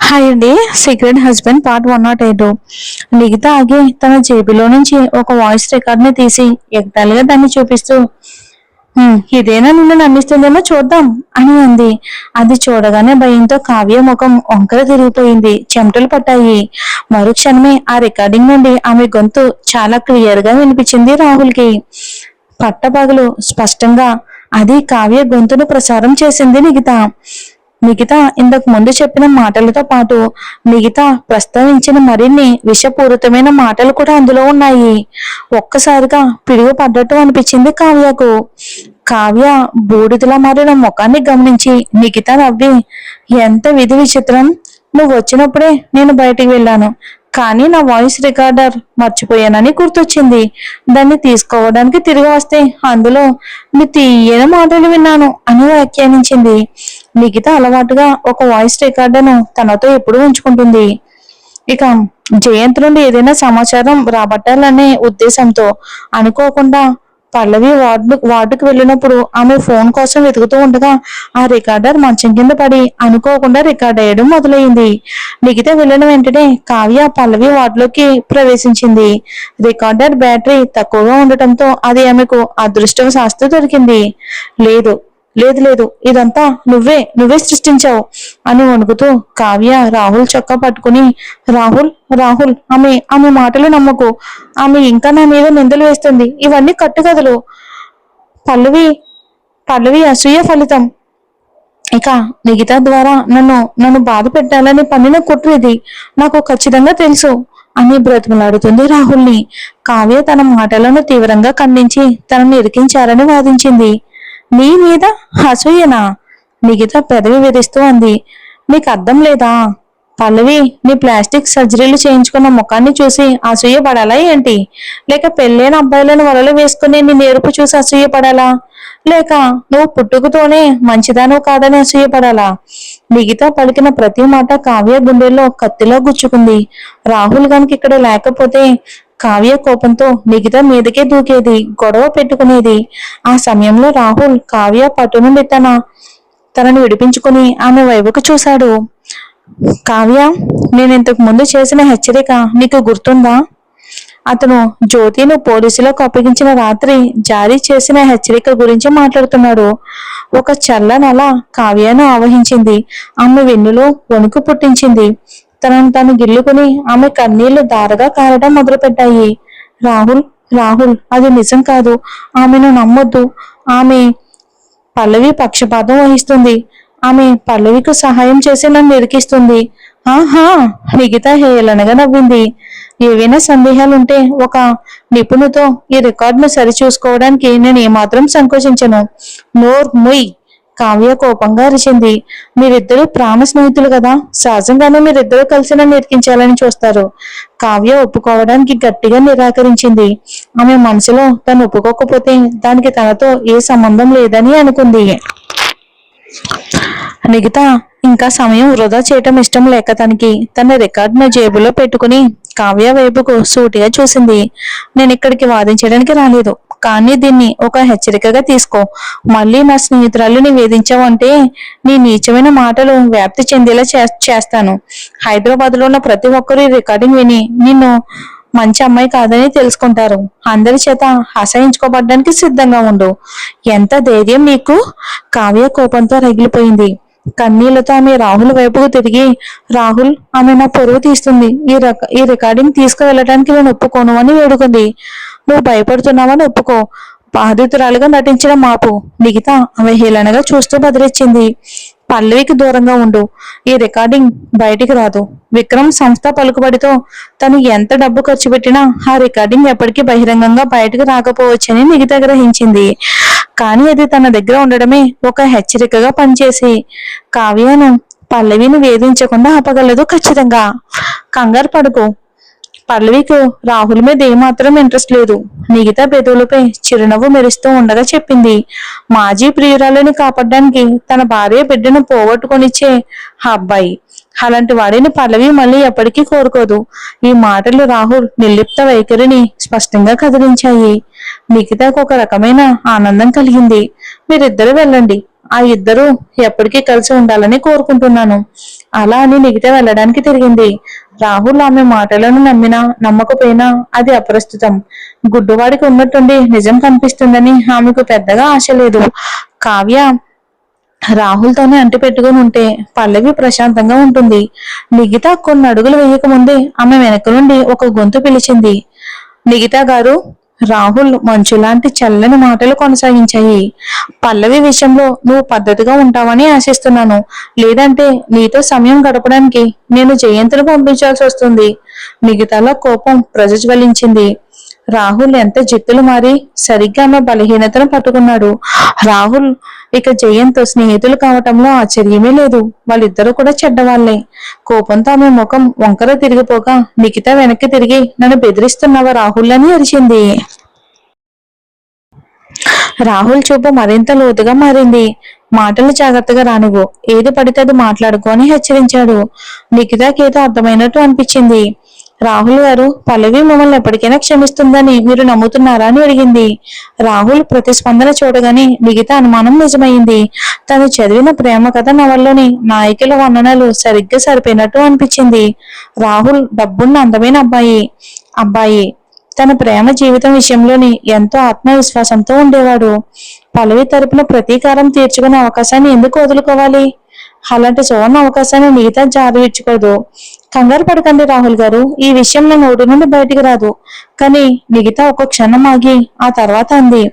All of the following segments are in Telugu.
హాయ్ అండి. Secret husband part 108. లిఖిత ఆగి తన జేబులో నుంచి ఒక వాయిస్ రికార్డ్ ని తీసి ఎగతాళిగా దాన్ని చూపిస్తూ ఇదేనా నిన్ను నమ్మిస్తుందేమో చూద్దాం అని అంది. అది చూడగానే భయంతో కావ్య ముఖం వంకర తిరిగిపోయింది. చెమటలు పట్టాయి. మరుక్షణమే ఆ రికార్డింగ్ నుండి ఆమె గొంతు చాలా క్లియర్ గా వినిపించింది రాహుల్ కి. పట్టపగలు స్పష్టంగా అది కావ్య గొంతును ప్రసారం చేసింది లిఖిత. మిగతా ఇంతకు ముందు చెప్పిన మాటలతో పాటు మిగతా ప్రస్తావించిన మరిన్ని విషపూరితమైన మాటలు కూడా అందులో ఉన్నాయి. ఒక్కసారిగా పిడుగు పడ్డట్టు అనిపించింది కావ్యకు. కావ్య బూడిదలా మారిన ముఖాన్ని గమనించి మిగతా నవ్వి, ఎంత విధి విచిత్రం, నువ్వు వచ్చినప్పుడే నేను బయటికి వెళ్ళాను, కానీ నా వాయిస్ రికార్డర్ మర్చిపోయానని గుర్తొచ్చింది. దాన్ని తీసుకోవడానికి తిరిగి వస్తే అందులో మీ తీయని మాటలు విన్నాను అని వ్యాఖ్యానించింది. మిగతా అలవాటుగా ఒక వాయిస్ రికార్డర్ను తనతో ఎప్పుడు ఉంచుకుంటుంది. ఇక జయంత్ నుండి ఏదైనా సమాచారం రాబట్టాలనే ఉద్దేశంతో అనుకోకుండా పల్లవి వార్డుకు వెళ్ళినప్పుడు ఆమె ఫోన్ కోసం వెతుకుతూ ఉండగా ఆ రికార్డర్ మంచం కింద పడి అనుకోకుండా రికార్డ్ అయ్యడం మొదలైంది. మిగతా వెళ్ళిన వెంటనే కావ్య పల్లవి వార్డులోకి ప్రవేశించింది. రికార్డర్ బ్యాటరీ తక్కువగా ఉండటంతో అది ఆమెకు అదృష్టవశాత్తు దొరికింది. లేదు లేదు లేదు, ఇదంతా నువ్వే సృష్టించావు అని వణుకుతూ కావ్య రాహుల్ చొక్కా పట్టుకుని, రాహుల్ రాహుల్ ఆమె మాటలు నమ్మకు, ఆమె ఇంకా నా మీద నిందలు వేస్తుంది, ఇవన్నీ కట్టుకథలు, పల్లవి పల్లవి అసూయ ఫలితం, ఇక మిగతా ద్వారా నన్ను బాధ పెట్టాలని పన్నిన కుట్ర ఇది, నాకు ఖచ్చితంగా తెలుసు అని బ్రతిమలాడుతుంది రాహుల్ని. కావ్య తన మాటలను తీవ్రంగా ఖండించి తనను ఇరికించారని వాదించింది. నీ మీద అసూయనా? మిగతా పెదవి విధిస్తూ అంది. నీకు అర్థం లేదా? పల్లవి నీ ప్లాస్టిక్ సర్జరీలు చేయించుకున్న ముఖాన్ని చూసి అసూయ పడాలా ఏంటి? లేక పెళ్ళైన అబ్బాయిలను వలలో వేసుకుని నీ నేర్పు చూసి అసూయ పడాలా? లేక నువ్వు పుట్టుకతోనే మంచిదాను కాదని అసూయపడాలా? మిగతా పలికిన ప్రతి మాట కావ్య గుండెల్లో కత్తిలో గుచ్చుకుంది. రాహుల్ గనుక ఇక్కడ లేకపోతే కావ్య కోపంతో మిగతా మీదకే దూకేది, గొడవ పెట్టుకునేది. ఆ సమయంలో రాహుల్ కావ్య పట్టు నుండి తనని విడిపించుకుని ఆమె వైపుకు చూశాడు. కావ్య, నేను ఇంతకు ముందు చేసిన హెచ్చరిక నీకు గుర్తుందా? అతను జ్యోతిను పోలీసులకు అప్పగించిన రాత్రి జారీ చేసిన హెచ్చరిక గురించి మాట్లాడుతున్నాడు. ఒక చల్లనల కావ్యను ఆవహించింది. ఆమె వెన్నులో వణుకు పుట్టించింది. తనను తాను గిల్లుకుని ఆమె కన్నీళ్లు దారగా కారడం మొదలుపెట్టాయి. రాహుల్ రాహుల్ అది నిజం కాదు, ఆమెను నమ్మొద్దు, ఆమె పల్లవి పక్షపాతం వహిస్తుంది, ఆమె పల్లవికి సహాయం చేసి నన్ను ఇరికిస్తుంది. ఆహా, మిగతా హేళనగా నవ్వింది. ఏవైనా సందేహాలుంటే ఒక నిపుణుతో ఈ రికార్డును సరిచూసుకోవడానికి నేను ఏమాత్రం సంకోచించను. నోర్ ముయ్, కావ్య కోపంగా అరిచింది. మీరిద్దరూ ప్రాణ స్నేహితులు కదా, సహజంగానే మీరిద్దరూ కలిసి నన్ను ఇరికించాలని చూస్తారు. కావ్య ఒప్పుకోవడానికి గట్టిగా నిరాకరించింది. ఆమె మనసులో తను ఒప్పుకోకపోతే దానికి తనతో ఏ సంబంధం లేదని అనుకుంది. మిగతా ఇంకా సమయం వృధా చేయటం ఇష్టం లేక తన రికార్డును జేబులో పెట్టుకుని కావ్య వైపుకు సూటిగా చూసింది. నేను ఇక్కడికి వాదించడానికి రాలేదు, కానీ దీన్ని ఒక హెచ్చరికగా తీసుకో. మళ్ళీ నా స్నేహితురాలిని వేధించావంటే నీ నీచమైన మాటలు వ్యాప్తి చెందేలా చేస్తాను. హైదరాబాద్ లో ఉన్న ప్రతి ఒక్కరూ రికార్డింగ్ విని నిన్ను మంచి అమ్మాయి కాదని తెలుసుకుంటారు. అందరి చేత అసహించుకోబడ్డానికి సిద్ధంగా ఉండు. ఎంత ధైర్యం నీకు? కావ్య కోపంతో రగిలిపోయింది. కన్నీళ్లతో ఆమె రాహుల్ వైపుకు తిరిగి, రాహుల్, ఆమె నా పరువు తీస్తుంది, ఈ రికార్డింగ్ తీసుకువెళ్ళడానికి నేను ఒప్పుకోను అని వేడుకుంది. నువ్వు భయపడుతున్నావని ఒప్పుకో, బాధితురాలుగా నటించడం మాపు. మిగతా అవహేళనగా చూస్తూ బదిలిచ్చింది. పల్లవికి దూరంగా ఉండు, ఈ రికార్డింగ్ బయటికి రాదు. విక్రమ్ సంస్థ పలుకుబడితో తను ఎంత డబ్బు ఖర్చు పెట్టినా ఆ రికార్డింగ్ ఎప్పటికీ బహిరంగంగా బయటకు రాకపోవచ్చని మిగతా గ్రహించింది. కానీ అది తన దగ్గర ఉండడమే ఒక హెచ్చరికగా పనిచేసి కావ్యను పల్లవిని వేధించకుండా ఆపగలదు ఖచ్చితంగా. కంగారు పడుకో. పల్లవికి రాహుల్ మీద ఏమాత్రం ఇంట్రెస్ట్ లేదు. మిగతా పెదవులపై చిరునవ్వు మెరుస్తూ ఉండగా చెప్పింది. మాజీ ప్రియురాలని కాపాడడానికి తన భార్య బిడ్డను పోగొట్టుకొనిచ్చే అబ్బాయి, అలాంటి వాడిని పల్లవి మళ్ళీ ఎప్పటికీ కోరుకోదు. ఈ మాటలు రాహుల్ నిర్లిప్త వైఖరిని స్పష్టంగా కదిలించాయి. మిగతాకు ఒక రకమైన ఆనందం కలిగింది. మీరిద్దరు వెళ్ళండి, ఆ ఇద్దరు ఎప్పటికీ కలిసి ఉండాలని కోరుకుంటున్నాను. అలా అని నిగిత వెళ్ళడానికి తిరిగింది. రాహుల్ ఆమె మాటలను నమ్మినా నమ్మకపోయినా అది అప్రస్తుతం. గుడ్డువాడికి ఉన్నట్టుండి నిజం కనిపిస్తుందని ఆమెకు పెద్దగా ఆశ లేదు. కావ్య రాహుల్ తోనే అంటి పెట్టుకుని ఉంటే పల్లవి ప్రశాంతంగా ఉంటుంది. నిగిత కొన్ని అడుగులు వేయక ముందే ఆమె వెనక నుండి ఒక గొంతు పిలిచింది. నిగితా గారు. రాహుల్ మంచులాంటి చల్లని మాటలు కొనసాగించాయి. పల్లవి విషయంలో నువ్వు పద్ధతిగా ఉంటావని ఆశిస్తున్నాను. లేదంటే నీతో సమయం గడపడానికి నేను జయంతిని పంపించాల్సి వస్తుంది. మిగతాలో కోపం ప్రజ్వలించింది. రాహుల్ ఎంత జిత్తులు మారి సరిగ్గా ఆమె బలహీనతను పట్టుకున్నాడు. రాహుల్ ఇక జయంత్ స్నేహితులు కావటంలో ఆశ్చర్యమే లేదు. వాళ్ళిద్దరూ కూడా చెడ్డవాళ్లే. కోపంతో ఆమె ముఖం వంకర తిరిగిపోగా నిఖిత వెనక్కి తిరిగి నన్ను బెదిరిస్తున్నావా రాహుల్ అని అరిచింది. రాహుల్ చూపు మరింత లోతుగా మారింది. మాటలు జాగ్రత్తగా రానివ్వు, ఏది పడితే అది మాట్లాడుకో అని హెచ్చరించాడు. నిఖితకేదో అర్థమైనట్టు అనిపించింది. రాహుల్ గారు, పల్లవి మిమ్మల్ని ఎప్పటికైనా క్షమిస్తుందని మీరు నమ్ముతున్నారా అని అడిగింది. రాహుల్ ప్రతిస్పందన చూడగానే మిగతా అనుమానం నిజమైంది. తను చదివిన ప్రేమ కథ నవల్లోని నాయకుల వర్ణనలు సరిగ్గా సరిపోయినట్టు అనిపించింది. రాహుల్ డబ్బున్న అందమైన అబ్బాయి తన ప్రేమ జీవితం విషయంలోని ఎంతో ఆత్మవిశ్వాసంతో ఉండేవాడు. పల్లవి తరపున ప్రతీకారం తీర్చుకునే అవకాశాన్ని ఎందుకు వదులుకోవాలి? అలాంటి సువర్ణ అవకాశాన్ని మిగతా జారవిడ్చుకోదు. కంగారు పడకండి రాహుల్ గారు, ఈ విషయం నా నోటి నుండి బయటికి రాదు. కానీ మిగతా ఒక క్షణం ఆగి ఆ తర్వాత అంది.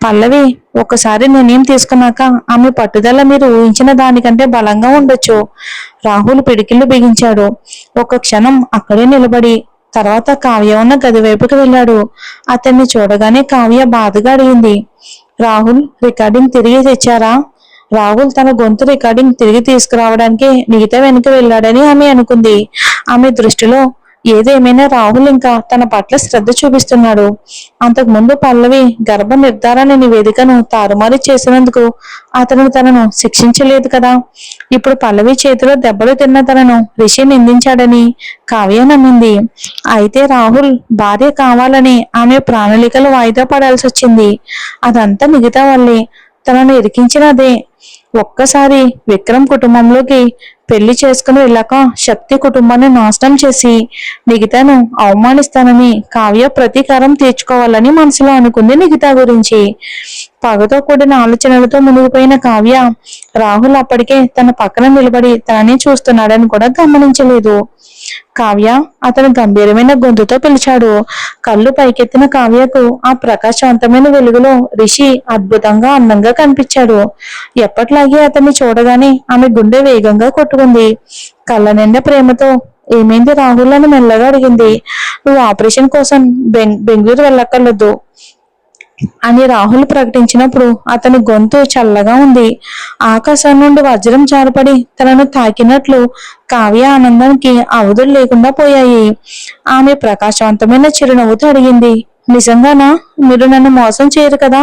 పల్లవి, ఒకసారి నిర్ణయం తీసుకున్నాక ఆమె పట్టుదల మీరు ఊహించిన దానికంటే బలంగా ఉండొచ్చు. రాహుల్ పిడికిళ్ళు బిగించాడు. ఒక క్షణం అక్కడే నిలబడి తర్వాత కావ్య ఉన్న గది వైపుకి వెళ్ళాడు. అతన్ని చూడగానే కావ్య బాధగా అడిగింది. రాహుల్, రికార్డింగ్ తిరిగి తెచ్చారా? రాహుల్ తన గొంతు రికార్డింగ్ తిరిగి తీసుకురావడానికి మిగతా వెనుక వెళ్ళాడని ఆమె అనుకుంది. ఆమె దృష్టిలో ఏదేమైనా రాహుల్ ఇంకా తన పట్ల శ్రద్ధ చూపిస్తున్నాడు. అంతకు ముందు పల్లవి గర్భ నిర్ధారణ నివేదికను తారుమారు చేసినందుకు అతను తనను శిక్షించలేదు కదా. ఇప్పుడు పల్లవి చేతిలో దెబ్బలు తిన్న తనను రిషి నిందించాడని కావ్య నమ్మింది. అయితే రాహుల్ భార్య కావాలని ఆమె ప్రణాళికలు వాయిదా పడాల్సి వచ్చింది. అదంతా మిగతా వల్లే. తనను ఇరికించినదే. ఒక్కసారి విక్రమ్ కుటుంబంలోకి పెళ్లి చేసుకుని వెళ్ళాక శక్తి కుటుంబాన్ని నాశనం చేసి నిగితాను అవమానిస్తానని కావ్య ప్రతీకారం తీర్చుకోవాలని మనసులో అనుకుంది. నిగితా గురించి పగతో కూడిన ఆలోచనలతో మునిగిపోయిన కావ్య రాహుల్ అప్పటికే తన పక్కన నిలబడి తనని చూస్తున్నాడని కూడా గమనించలేదు. కావ్య, అతను గంభీరమైన గొంతుతో పిలిచాడు. కళ్ళు పైకెత్తిన కావ్యకు ఆ ప్రకాశవంతమైన వెలుగులో రిషి అద్భుతంగా అందంగా కనిపించాడు. ఎప్పట్లాగే అతన్ని చూడగానే ఆమె గుండె వేగంగా కొట్టుకుంది. కళ్ళ నిండా ప్రేమతో ఏమైంది రాహుల్ అని మెల్లగా అడిగింది. నువ్వు ఆపరేషన్ కోసం బెంగళూరు వెళ్ళక్కర్లేదు అని రాహుల్ ప్రకటించినప్పుడు అతని గొంతు చల్లగా ఉంది. ఆకాశం నుండి వజ్రం జారపడి తనను తాకినట్లు కావ్య ఆనందానికి అవధులు లేకుండా పోయాయి. ఆమె ప్రకాశవంతమైన చిరునవ్వుతో అడిగింది. నిజంగానా? మీరు నన్ను మోసం చేయరు కదా?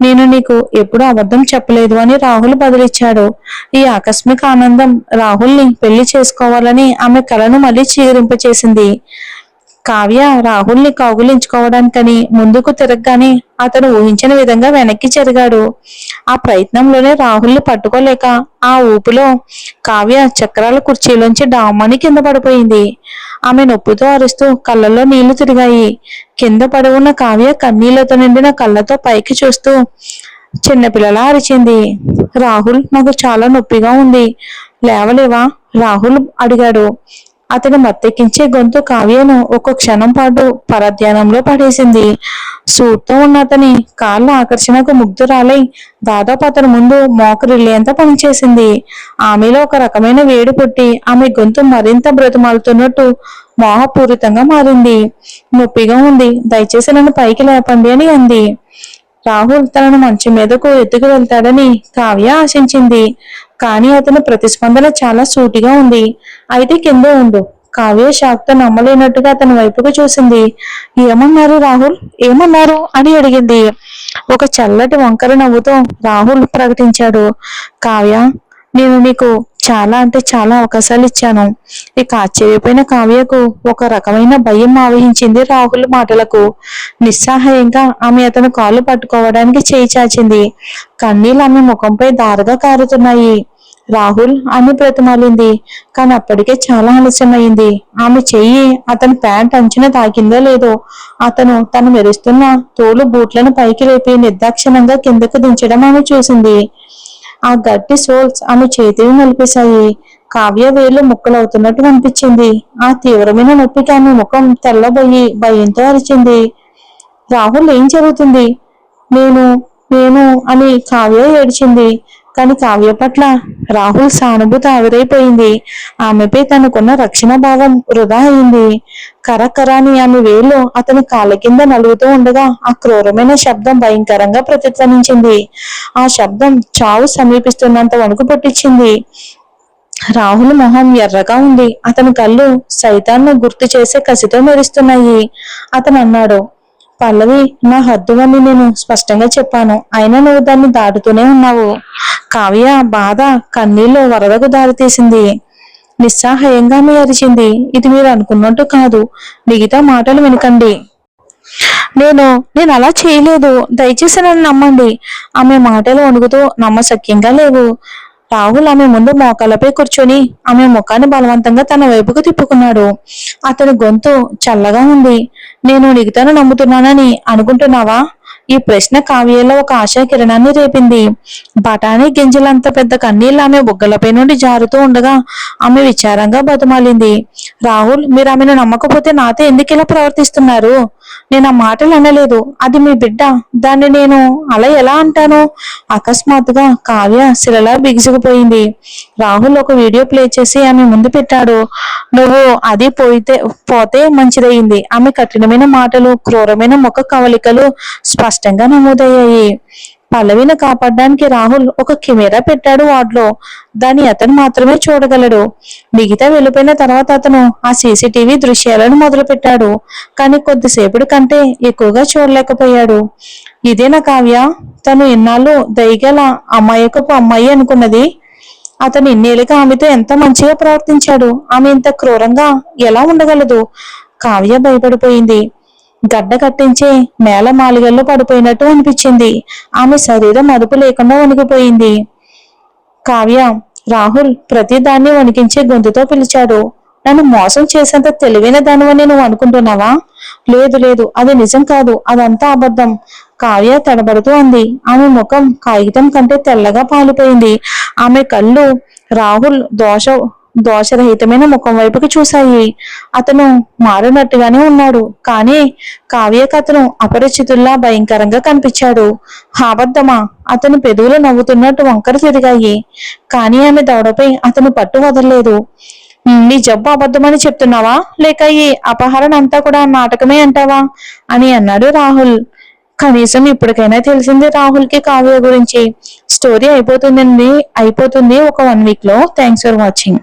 నేను నీకు ఎప్పుడు అబద్ధం చెప్పలేదు అని రాహుల్ బదులిచ్చాడు. ఈ ఆకస్మిక ఆనందం రాహుల్ని పెళ్లి చేసుకోవాలని ఆమె కలను మళ్ళీ చీరింపచేసింది. కావ్య రాహుల్ని కౌగులించుకోవడానికని ముందుకు తిరగగానే అతను ఊహించిన విధంగా వెనక్కి జరిగాడు. ఆ ప్రయత్నంలోనే రాహుల్ని పట్టుకోలేక ఆ ఊపులో కావ్య చక్రాల కుర్చీలోంచి డామ్మని కింద పడిపోయింది. ఆమె నొప్పితో అరుస్తూ కళ్ళల్లో నీళ్లు తిరిగాయి. కింద పడి ఉన్న కావ్య కన్నీళ్లతో నిండిన కళ్ళతో పైకి చూస్తూ చిన్నపిల్లలా అరిచింది. రాహుల్, నాకు చాలా నొప్పిగా ఉంది, లేవలేవా? రాహుల్ అడిగాడు. అతని మత్తెక్కించే గొంతు కావ్యను ఒక క్షణం పాటు పరధ్యానంలో పడేసింది. సూట్తో ఉన్న అతని కాళ్ళ ఆకర్షణకు ముగ్ధురాలై దాదాపు అతని ముందు మోకరిల్లేంత పనిచేసింది. ఆమెలో ఒక రకమైన వేడి పుట్టి ఆమె గొంతు మరింత బ్రతిమాలుతున్నట్టు మోహపూరితంగా మారింది. నొప్పిగా ఉంది, దయచేసి నన్ను పైకి లేపండి అని అంది. రాహుల్ తనను మంచం మీదకు ఎత్తుకు వెళ్తాడని కావ్య ఆశించింది. కానీ అతని ప్రతిస్పందన చాలా సూటిగా ఉంది. అయితే కిందే ఉండు. కావ్య షాక్తో నమ్మలేనట్టుగా అతని వైపుకు చూసింది. ఏమన్నారు రాహుల్? ఏమన్నారు అని అడిగింది. ఒక చల్లటి వంకర నవ్వుతో రాహుల్ ప్రకటించాడు. కావ్య, నేను నీకు చాలా అంటే చాలా అవకాశాలు ఇచ్చాను. ఇక ఆశ్చర్యపోయిన కావ్యకు ఒక రకమైన భయం ఆవహించింది రాహుల్ మాటలకు. నిస్సహాయంగా ఆమె అతని కాళ్ళు పట్టుకోవడానికి చేయి చాచింది. కన్నీళ్ళు ఆమె ముఖంపై దారగా కారుతున్నాయి. రాహుల్ అని బ్రతిమాలింది. కానీ అప్పటికే చాలా ఆలస్యమైంది. ఆమె చెయ్యి అతని ప్యాంట్ అంచున తాకిందో లేదో అతను తను మెరుస్తున్న తోలు బూట్లను పైకి లేపి నిర్దాక్షిణంగా కిందకు దించడం ఆమె చూసింది. ఆ గట్టి సోల్స్ ఆమె చేతిని నలిపేశాయి. కావ్య వేళ్లు ముక్కలవుతున్నట్టు అనిపించింది. ఆ తీవ్రమైన నొప్పికి ఆమె ముఖం తెల్లబోయి భయంతో అరిచింది. రాహుల్, ఏం జరుగుతుంది? నేను నేను అని కావ్య ఏడ్చింది. కానీ కావ్య పట్ల రాహుల్ సానుభూతి ఆవిరైపోయింది. ఆమెపై తనకున్న రక్షణ భావం వృధా అయింది. కరకరాని ఆమె వేలు అతని కాళ్ళ కింద నలుగుతూ ఉండగా ఆ క్రూరమైన శబ్దం భయంకరంగా ప్రతిధ్వనించింది. ఆ శబ్దం చావు సమీపిస్తున్నంత వణుకు పుట్టించింది. రాహుల్ మొహం ఎర్రగా ఉంది. అతని కళ్ళు సైతాన్ని గుర్తు చేసే కసితో మెరుస్తున్నాయి. అతను అన్నాడు, పల్లవి, నా హద్దు అని నేను స్పష్టంగా చెప్పాను. అయినా నువ్వు దాన్ని దాటుతూనే ఉన్నావు. కావ్య బాధ కన్నీళ్లు వరదకు దారితీసింది. నిస్సహాయంగా మీ అరిచింది. ఇది మీరు అనుకున్నట్టు కాదు. మిగతా మాటలు వినకండి. నేను నేను అలా చేయలేదు. దయచేసి నన్ను నమ్మండి. ఆమె మాటలు వణుకుతూ నమ్మశక్యంగా లేవు. రాహుల్ ఆమె ముందు మోకాలపై కూర్చొని ఆమె ముఖాన్ని బలవంతంగా తన వైపుకు తిప్పుకున్నాడు. అతని గొంతు చల్లగా ఉంది. నేను నిగితను నమ్ముతున్నానని అనుకుంటున్నావా? ఈ ప్రశ్న కావ్యలో ఒక ఆశా కిరణాన్ని రేపింది. బఠానీ గింజలంత పెద్ద కన్నీళ్ళు ఆమె బుగ్గలపై నుండి జారుతూ ఉండగా ఆమె విచారంగా బతిమాలింది. రాహుల్, మీరు ఆమెను నమ్మకపోతే నాతో ఎందుకు ఇలా ప్రవర్తిస్తున్నారు? నేను ఆ మాటలు అనలేదు. అది మీ బిడ్డ. దాన్ని నేను అలా ఎలా అంటాను? అకస్మాత్తుగా కావ్య శిలలా బిగుసుకుపోయింది. రాహుల్ ఒక వీడియో ప్లే చేసి ఆమె ముందు పెట్టాడు. నువ్వు అది పోతే మంచిదయింది. ఆమె కఠినమైన మాటలు, క్రూరమైన ముఖ కవలికలు స్పష్టంగా నమోదయ్యాయి. పల్లవిని కాపాడడానికి రాహుల్ ఒక కెమెరా పెట్టాడు వార్డులో. దాన్ని అతను మాత్రమే చూడగలడు. మిగతా వెళ్ళిపోయిన తర్వాత అతను ఆ సీసీటీవీ దృశ్యాలను మొదలు పెట్టాడు. కానీ కొద్దిసేపటి కంటే ఎక్కువగా చూడలేకపోయాడు. ఇదేనా కావ్య? తను ఇన్నాళ్ళు దయగల అమాయకపు అమ్మాయి అనుకున్నది. అతను ఇన్నేళ్ళుగా ఆమెతో ఎంత మంచిగా ప్రవర్తించాడు. ఆమె ఇంత క్రూరంగా ఎలా ఉండగలదు? కావ్య భయపడిపోయింది. గడ్డ కట్టించే నేల మాలిగల్లో పడిపోయినట్టు అనిపించింది. ఆమె శరీరం అదుపు లేకుండా వణికిపోయింది. కావ్య, రాహుల్ ప్రతి దాన్ని వణికించే గొంతుతో పిలిచాడు. నన్ను మోసం చేసేంత తెలివైన దానివని నువ్వు అనుకుంటున్నావా? లేదు లేదు, అది నిజం కాదు. అదంతా అబద్ధం. కావ్య తడబడుతూ అంది. ఆమె ముఖం కాగితం కంటే తెల్లగా పాలిపోయింది. ఆమె కళ్ళు రాహుల్ దోషరహితమైన ముఖం వైపుకి చూశాయి. అతను మారినట్టుగానే ఉన్నాడు. కానీ కావ్యకు అతను అపరిచితుల్లా భయంకరంగా కనిపించాడు. అబద్ధమా? అతని పెదవులు నవ్వుతున్నట్టు వంకర తిరిగాయి. కానీ ఆమె దవడపై అతను పట్టు వదలలేదు. నీ జబ్బు అబద్ధమని చెప్తున్నావా? లేక ఈ అపహరణ అంతా కూడా నాటకమే అంటావా అని అన్నాడు రాహుల్. కనీసం ఇప్పటికైనా తెలిసింది రాహుల్ కి కావ్య గురించి. స్టోరీ అయిపోతుంది ఒక 1 వీక్ లో. Thanks for watching.